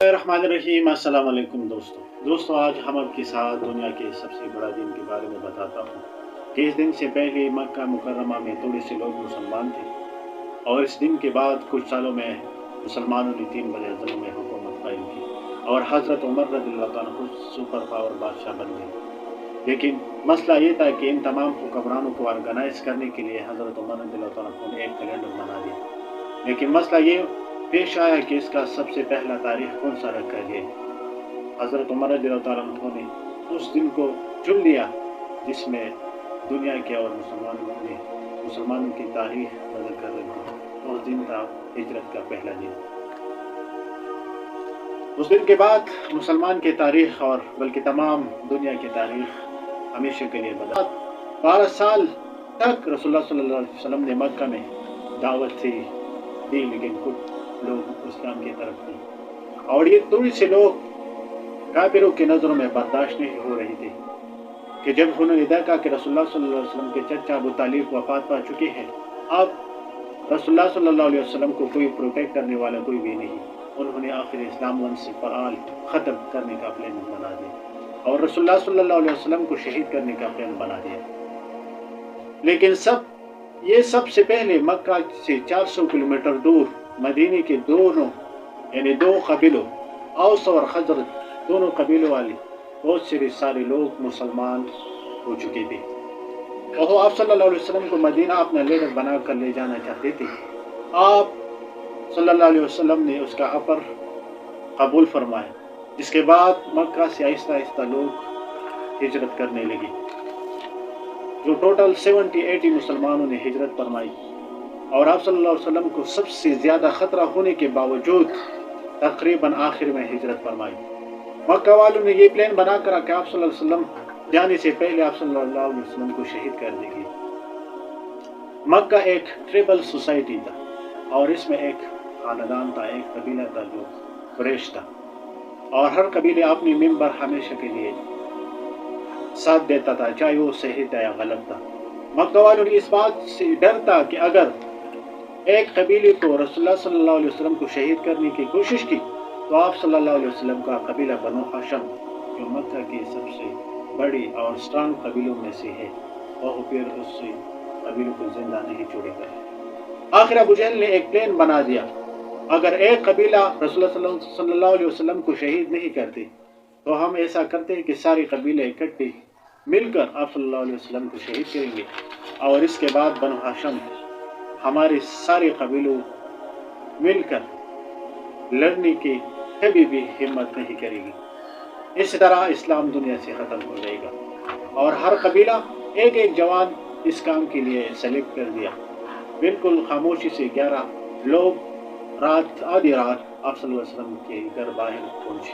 रहमान अस्सलाम वालेकुम दोस्तों आज हम आपके साथ दुनिया के सबसे बड़ा दिन के बारे में बताता हूँ कि इस दिन से पहले मक्का मुकर्रमा में थोड़े से लोग मुसलमान थे और इस दिन के बाद कुछ सालों में मुसलमानों ने 3 बड़े अज़लों में हुकूमत कायम की और हज़रत उमर रज़ियल्लाहु अन्हु सुपर पावर बादशाह बन गए। लेकिन मसला ये था कि इन तमाम हुक्मरानों को ऑर्गेनाइज करने के लिए हज़रत उमर रज़ियल्लाहु अन्हु ने एक कैलेंडर बना दिया। लेकिन मसला ये पेश आया कि इसका सबसे पहला तारीख कौन सा रखा गया। हज़रत उमर रज़ियल्लाहु अन्हु ने उस दिन को चुन लिया जिसमें दुनिया के और मुसलमानों की तारीख बदल कर रखी। उस दिन था हिजरत का पहला दिन। उस दिन के बाद मुसलमान की तारीख और बल्कि तमाम दुनिया की तारीख हमेशा के लिए बदल। 12 साल तक रसूलुल्लाह सल्लल्लाहु अलैहि वसल्लम ने मक्का में दावत दी, लेकिन कुछ लोग इस्लाम की तरफ थे और ये थोड़ी से लोग काफिरों की नज़रों में बर्दाश्त नहीं हो रही थी कि जब उन्होंने देखा कि रसूलुल्लाह सल्लल्लाहु अलैहि वसल्लम के चचा अबू तालिब वफात पा चुके हैं, अब रसूलुल्लाह सल्लल्लाहु अलैहि वसल्लम को कोई प्रोटेक्ट करने वाला कोई भी नहीं, उन्होंने आखिर इस्लाम वन से फराल ख़त्म करने का प्लान बना दिया और रसूलुल्लाह सल्लल्लाहु अलैहि वसल्लम को शहीद करने का प्लान बना दिया। लेकिन ये सबसे पहले मक्का से 400 किलोमीटर दूर मदीने के दोनों यानी दो कबीलों औस और खजरत दोनों कबीलों वाले बहुत से सारे लोग मुसलमान हो चुके थे। वो आप सल्लल्लाहु अलैहि वसल्लम को मदीना अपना लीडर बना कर ले जाना चाहते थे। आप सल्लल्लाहु अलैहि वसल्लम ने उसका ऑफर कबूल फरमाया, जिसके बाद मक्का से आहिस्ता आहिस्ता लोग हिजरत करने लगे। जो टोटल 70-80 मुसलमानों ने हिजरत फरमाई और आप सल्लल्लाहु अलैहि वसल्लम को सबसे ज़्यादा ख़तरा होने के बावजूद तकरीबन आखिर में हिजरत फरमाई। मक्का वालों ने ये प्लान बना कर कि आप सल्लल्लाहु अलैहि वसल्लम जाने से पहले आप सल्लल्लाहु अलैहि वसल्लम को शहीद कर देंगे। मक्का एक ट्राइबल सोसाइटी था और इसमें एक खानदान था, एक कबीला था जो कुरैश था और हर कबीले अपनी मेंबर हमेशा के लिए साथ देता था, चाहे वो सही था या गलत था। मक्का वालों ने इस बात से डर था कि अगर एक कबीले को रसूलुल्लाह सल्लल्लाहु अलैहि वसल्लम को शहीद करने की कोशिश की तो आप सल्लल्लाहु अलैहि वसल्लम का कबीला बनो हाशिम, जो मक्का के सबसे बड़ी और स्ट्रांग कबीलों में से है, वह फिर उससे कबीलों को जिंदा नहीं छोड़ेगा। आखिर अबू जहल ने एक प्लान बना दिया, अगर एक कबीला रसूलुल्लाह सल्लल्लाहु अलैहि वसल्लम को शहीद नहीं करते तो हम ऐसा करते हैं कि सारे कबीले इकट्ठे मिलकर आप सल्लल्लाहु अलैहि वसल्लम को शहीद करेंगे और इसके बाद बनो हाशिम हमारे सारे कबीलों मिलकर लड़ने की कभी भी हिम्मत नहीं करेगी। इस तरह इस्लाम दुनिया से ख़त्म हो जाएगा और हर कबीला एक एक जवान इस काम के लिए सेलेक्ट कर दिया। बिल्कुल खामोशी से 11 लोग आधी रात आप सल्लल्लाहु अलैहि वसल्लम के घर बाहर पहुंचे,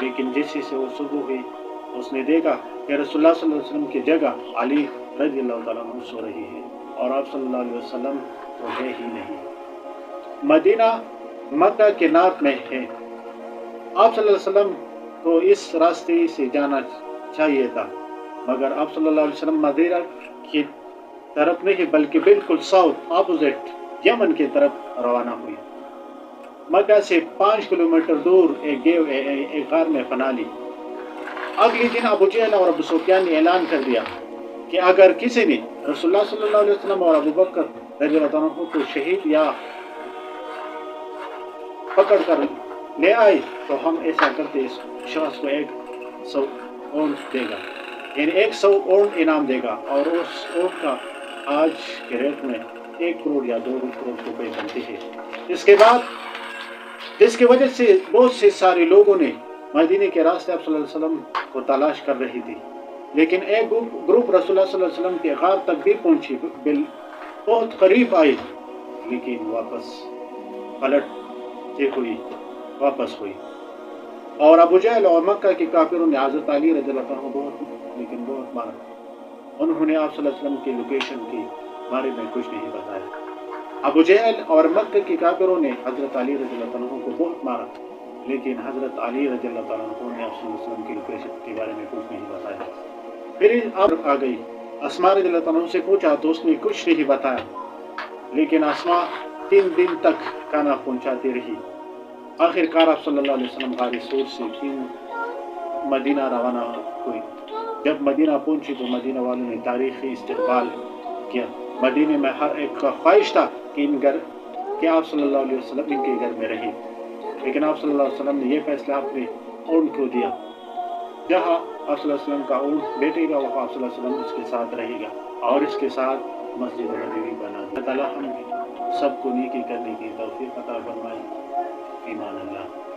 लेकिन जैसे से वो सुबह हुई उसने देखा कि रसूलुल्लाह सल्लल्लाहु अलैहि वसल्लम की जगह अली रज़ियल्लाहु ताला अन्हु सो रही है और आप सल्लल्लाहु अलैहि वसल्लम तो है ही नहीं। मदीना मक्का के नॉर्थ में है। आप सल्लल्लाहु अलैहि वसल्लम को इस रास्ते से जाना चाहिए था, मगर आप सल्लल्लाहु अलैहि वसल्लम मदीना की तरफ नहीं बल्कि बिल्कुल साउथ अपोजिट यमन की तरफ रवाना हुई। मक्का से 5 किलोमीटर दूर एक गार में पनाह ली। अगले दिन अबू जहल और अबू सुफियान ने ऐलान कर दिया कि अगर किसी ने रसूलुल्लाह सल्लल्लाहु अलैहि वसल्लम और अबू बकर रज़ियल्लाहु अन्हु को शहीद या पकड़ कर ले आए तो हम ऐसा करते इस शख्स को 100 ऊँट देगा, यानी 100 ऊँट इनाम देगा और उस ऊँट का आज के रेट में 1 करोड़ या 2 करोड़ रुपए बनते हैं। इसके बाद जिसकी वजह से बहुत से सारे लोगों ने मदीने के रास्ते आप सल्लल्लाहु अलैहि वसल्लम को तलाश कर रही थी, लेकिन एक ग्रुप रसूलुल्लाह सल्लल्लाहु अलैहि वसल्लम के गार तक भी पहुंची, बहुत करीब आई, लेकिन वापस हुई और अबू जहल और मक्का के काफिरों ने हज़रत अली रज़ियल्लाहु अन्हु बहुत मारा। उन्होंने आप सल्लल्लाहु अलैहि वसल्लम की लोकेशन के बारे में कुछ नहीं बताया। अबू जहल और मक्का के काफिरों ने हज़रत अली रज़ियल्लाहु अन्हु को बहुत मारा, लेकिन हज़रत अली रज़ियल्लाहु अन्हु ने आप सल्लल्लाहु अलैहि वसल्लम की लोकेशन के बारे में कुछ नहीं बताया। फिर अब आ गई अस्मा रज़ियल्लाहु अन्हा से पूछा तो उसने कुछ नहीं बताया, लेकिन अस्मा 3 दिन तक खाना पहुंचाती रही। آخر کار آپ صلی اللہ علیہ وسلم غار سور سے کیوں مدینہ روانہ ہوئی؟ جب مدینہ پہنچی تو مدینہ والوں نے تاریخی استقبال کیا۔ مدینہ میں ہر ایک کا خواہش تھا کہ آپ صلی اللہ علیہ وسلم ان کے گھر میں رہے، لیکن آپ صلی اللہ علیہ وسلم نے یہ فیصلہ اپنے اونٹ کو دیا، جہاں آپ صلی اللہ علیہ وسلم کا اونٹ بیٹھے گا وہاں آپ صلی اللہ علیہ وسلم اس کے ساتھ رہے گا، اور اس کے ساتھ مسجد نبوی بنا دی۔ اللہ تعالیٰ ہم سب کو نیکی کرنے کی توفیق عطا فرمائے۔ ایمان اللہ۔